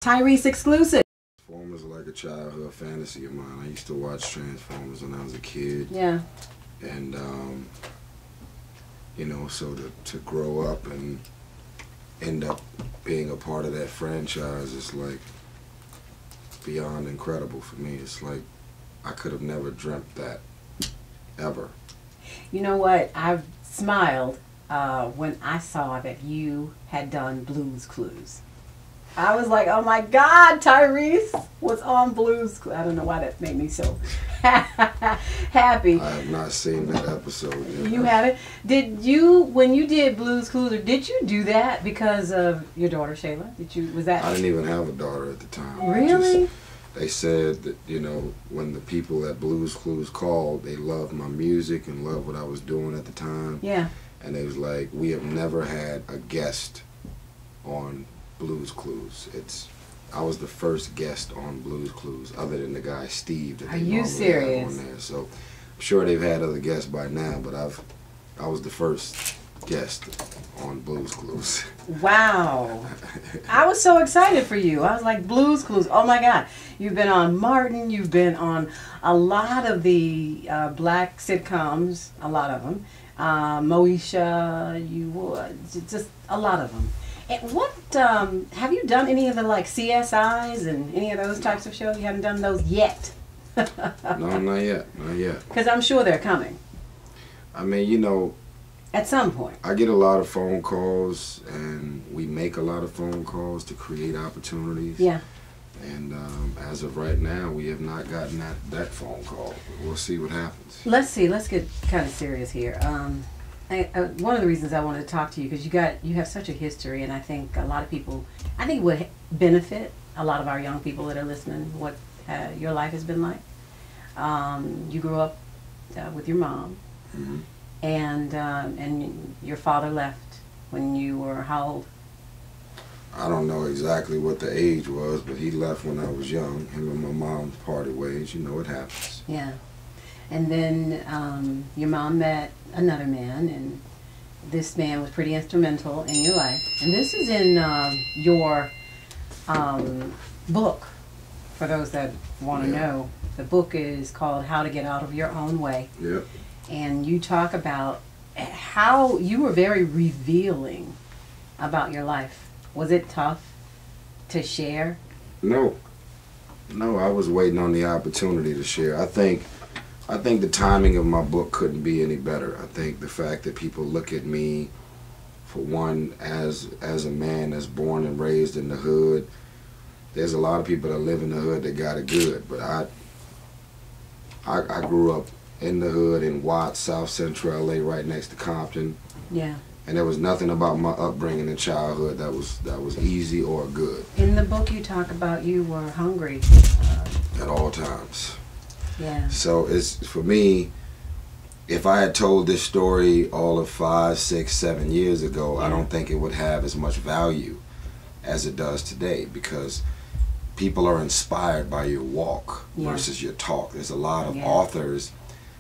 Tyrese exclusive. Transformers are like a childhood fantasy of mine. I used to watch Transformers when I was a kid. Yeah. And, you know, so to grow up and end up being a part of that franchise is like beyond incredible for me. It's like I could have never dreamt that, ever. You know what? I smiled when I saw that you had done Blue's Clues. I was like, oh my God, Tyrese was on Blue's Clues. I don't know why that made me so happy. I have not seen that episode yet. You haven't? Did you, when you did Blue's Clues, or did you do that because of your daughter, Shayla? Did you, was that? I didn't even have a daughter at the time. Really? They said that, you know, when the people at Blue's Clues called, they loved my music and loved what I was doing at the time. Yeah. And it was like, we have never had a guest on Blue's Clues. I was the first guest on Blue's Clues, other than the guy Steve that Are they you normally serious? have on there. So I'm sure they've had other guests by now, but I was the first guest on Blue's Clues. Wow. I was so excited for you. I was like, Blue's Clues. Oh my God. You've been on Martin. You've been on a lot of the black sitcoms, a lot of them. Moesha, just a lot of them. And what, have you done any of the like CSIs and any of those types of shows? You haven't done those yet? No, not yet. Not yet. Because I'm sure they're coming. I mean, you know, at some point. I get a lot of phone calls, and we make a lot of phone calls to create opportunities. Yeah. And as of right now, we have not gotten that phone call. We'll see what happens. Let's see. Let's get kind of serious here. One of the reasons I wanted to talk to you, because you have such a history, and I think a lot of people, I think it would benefit a lot of our young people that are listening what your life has been like. You grew up with your mom. Mm-hmm. And your father left when you were how old? I don't know exactly what the age was, but he left when I was young. Him and my mom parted ways. You know, it happens. Yeah. And then your mom met another man, and this man was pretty instrumental in your life. And this is in your book, for those that want to know. The book is called How to Get Out of Your Own Way. Yep. And you talk about how you were very revealing about your life. Was it tough to share? No. No, I was waiting on the opportunity to share. I think the timing of my book couldn't be any better. I think the fact that people look at me, for one, as a man that's born and raised in the hood. There's a lot of people that live in the hood that got it good, but I grew up in the hood in Watts, South Central LA, right next to Compton. Yeah. And there was nothing about my upbringing in childhood that was easy or good. In the book you talk about you were hungry. At all times. Yeah. So it's, for me, if I had told this story all of 5, 6, 7 years ago, I don't think it would have as much value as it does today, because people are inspired by your walk versus your talk. There's a lot of authors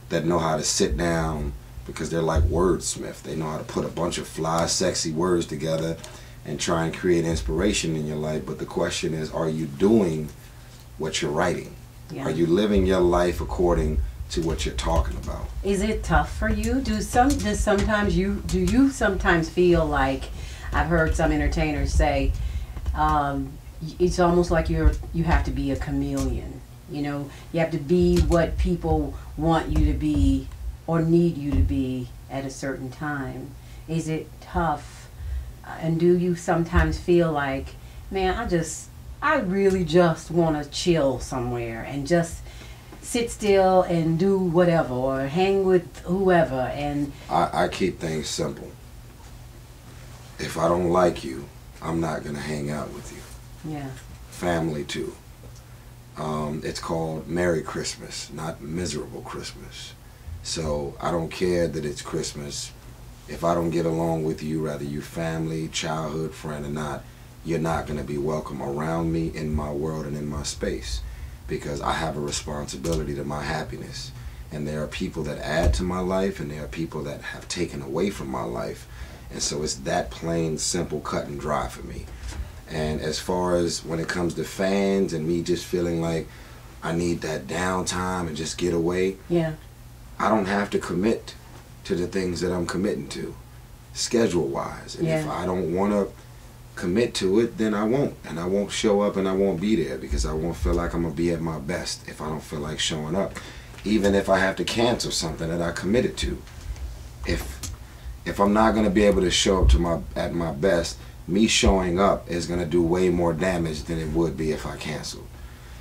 that know how to sit down, because they're like wordsmiths. They know how to put a bunch of fly, sexy words together and try and create inspiration in your life. But the question is, are you doing what you're writing? Yeah. Are you living your life according to what you're talking about? Is it tough for you? Do you sometimes feel like, I've heard some entertainers say, it's almost like you have to be a chameleon. You know, you have to be what people want you to be or need you to be at a certain time. Is it tough? And do you sometimes feel like, man, I really just want to chill somewhere and just sit still and do whatever, or hang with whoever? And I keep things simple. If I don't like you, I'm not going to hang out with you. Yeah. Family too. It's called Merry Christmas, not Miserable Christmas. So I don't care that it's Christmas. If I don't get along with you, whether you're family, childhood friend or not, you're not going to be welcome around me, in my world, and in my space, because I have a responsibility to my happiness. And there are people that add to my life, and there are people that have taken away from my life. And so it's that plain, simple, cut and dry for me. And as far as when it comes to fans and me just feeling like I need that downtime and just get away, Yeah. I don't have to commit to the things that I'm committing to, schedule-wise. And if I don't want to commit to it, then I won't. And I won't show up and I won't be there because I won't feel like I'm going to be at my best if I don't feel like showing up. Even if I have to cancel something that I committed to. If I'm not going to be able to show up at my best, me showing up is going to do way more damage than it would be if I canceled.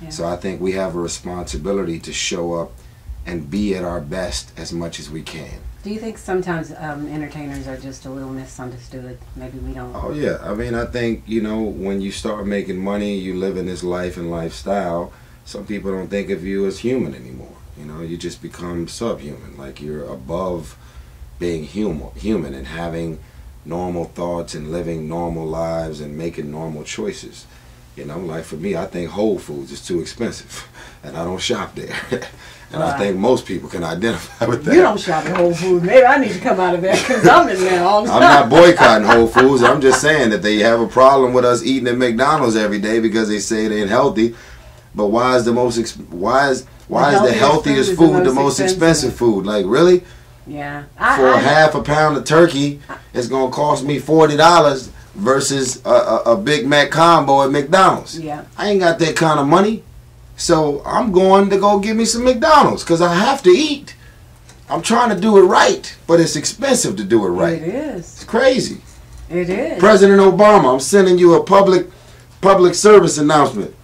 Yeah. So I think we have a responsibility to show up and be at our best as much as we can. Do you think sometimes entertainers are just a little misunderstood? Maybe we don't. Oh yeah, I mean, I think, you know, when you start making money, you live in this life and lifestyle, some people don't think of you as human anymore. You know, you just become subhuman, like you're above being human and having normal thoughts and living normal lives and making normal choices. You know, like for me, I think Whole Foods is too expensive and I don't shop there. And I think most people can identify with that. You don't shop at Whole Foods. Maybe I need to come out of there because I'm in there all the time. I'm not boycotting Whole Foods. I'm just saying that they have a problem with us eating at McDonald's every day because they say it ain't healthy. But why is the healthiest food the most expensive food? Like, really? Yeah. For half a pound of turkey, it's going to cost me $40 versus a Big Mac combo at McDonald's. Yeah. I ain't got that kind of money. So I'm going to go get me some McDonald's because I have to eat. I'm trying to do it right, but it's expensive to do it right. It is. It's crazy. It is. President Obama, I'm sending you a public service announcement.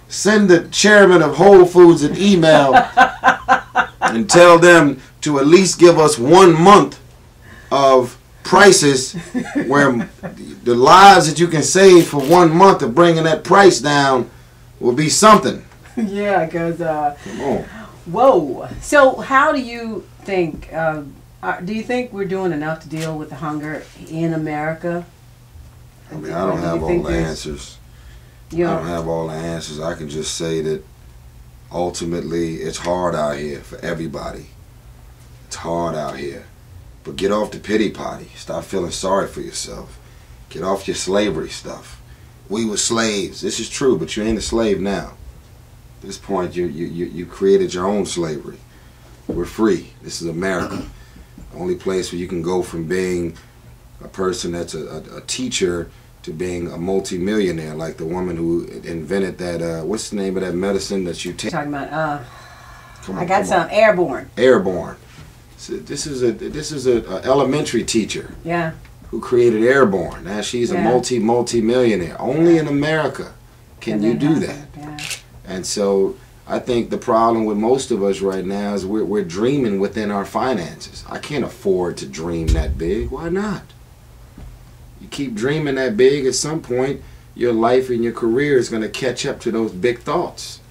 Send the chairman of Whole Foods an email and tell them to at least give us 1 month of prices where the lives that you can save for 1 month of bringing that price down will be something. Yeah, because, come on. Whoa. So how do you think, do you think we're doing enough to deal with the hunger in America? I mean, I don't have all the answers. I don't have all the answers. I can just say that ultimately it's hard out here for everybody. It's hard out here. But get off the pity potty. Stop feeling sorry for yourself. Get off your slavery stuff. We were slaves. This is true, but you ain't a slave now. At this point, you created your own slavery. We're free. This is America. The only place where you can go from being a person that's a teacher to being a multi-millionaire, like the woman who invented that, what's the name of that medicine that you take? Talking about, I got some airborne. Airborne. So this is a elementary teacher. Yeah. Who created airborne. Now she's a multi-millionaire. Only in America can you do that. Yeah. And so I think the problem with most of us right now is we're dreaming within our finances. I can't afford to dream that big. Why not? You keep dreaming that big, at some point your life and your career is going to catch up to those big thoughts.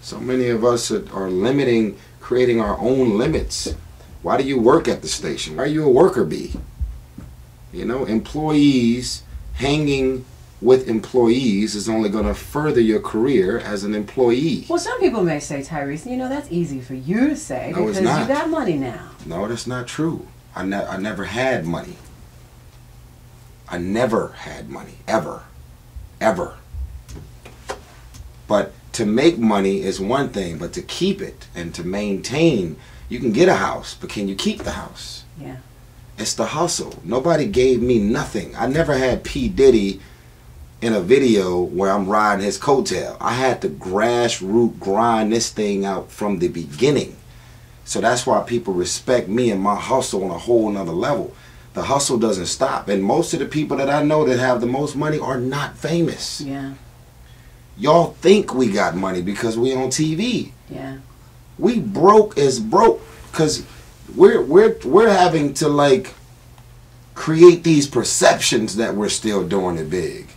So many of us are limiting, creating our own limits. Why do you work at the station? Why are you a worker bee? You know, employees hanging with employees is only going to further your career as an employee. Well, some people may say, Tyrese, you know, that's easy for you to say because you got money now. No, that's not true. I never had money. I never had money, ever. Ever. But to make money is one thing, but to keep it and to maintain, you can get a house, but can you keep the house? Yeah. It's the hustle. Nobody gave me nothing. I never had P. Diddy in a video where I'm riding his coattail. I had to grassroots grind this thing out from the beginning. So that's why people respect me and my hustle on a whole nother level. The hustle doesn't stop. And most of the people that I know that have the most money are not famous. Yeah. Y'all think we got money because we on TV. Yeah. We broke as broke because we're having to like create these perceptions that we're still doing it big.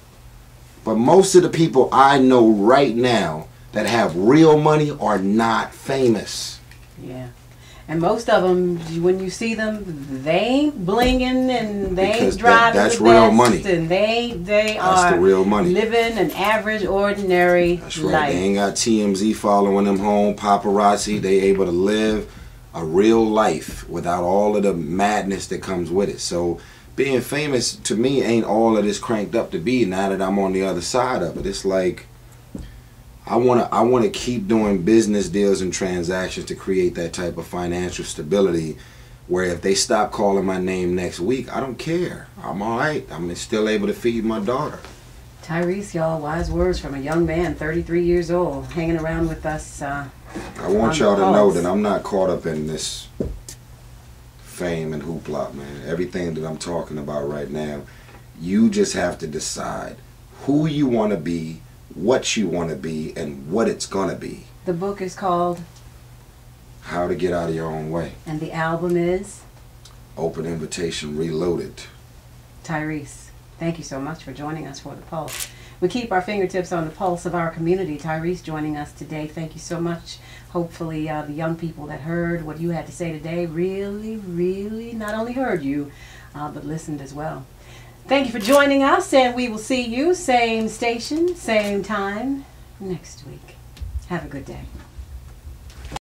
But most of the people I know right now that have real money are not famous. Yeah. And most of them, when you see them, they ain't blinging and they ain't driving that's the real best, money. And they that's are the real money. Living an average, ordinary That's right. life. They ain't got TMZ following them home, paparazzi. They able to live a real life without all of the madness that comes with it. So being famous to me ain't all that it's cranked up to be now that I'm on the other side of it. It's like I wanna keep doing business deals and transactions to create that type of financial stability where if they stop calling my name next week, I don't care. I'm all right. I'm still able to feed my daughter. Tyrese, y'all, wise words from a young man, 33 years old, hanging around with us. I want y'all to know that I'm not caught up in this fame and hoopla, man. Everything that I'm talking about right now, you just have to decide who you want to be, what you want to be, and what it's going to be. The book is called How to Get Out of Your Own Way. And the album is Open Invitation Reloaded. Tyrese, thank you so much for joining us for The Pulse. We keep our fingertips on the pulse of our community. Tyrese joining us today. Thank you so much. Hopefully the young people that heard what you had to say today really, really not only heard you, but listened as well. Thank you for joining us, and we will see you same station, same time next week. Have a good day.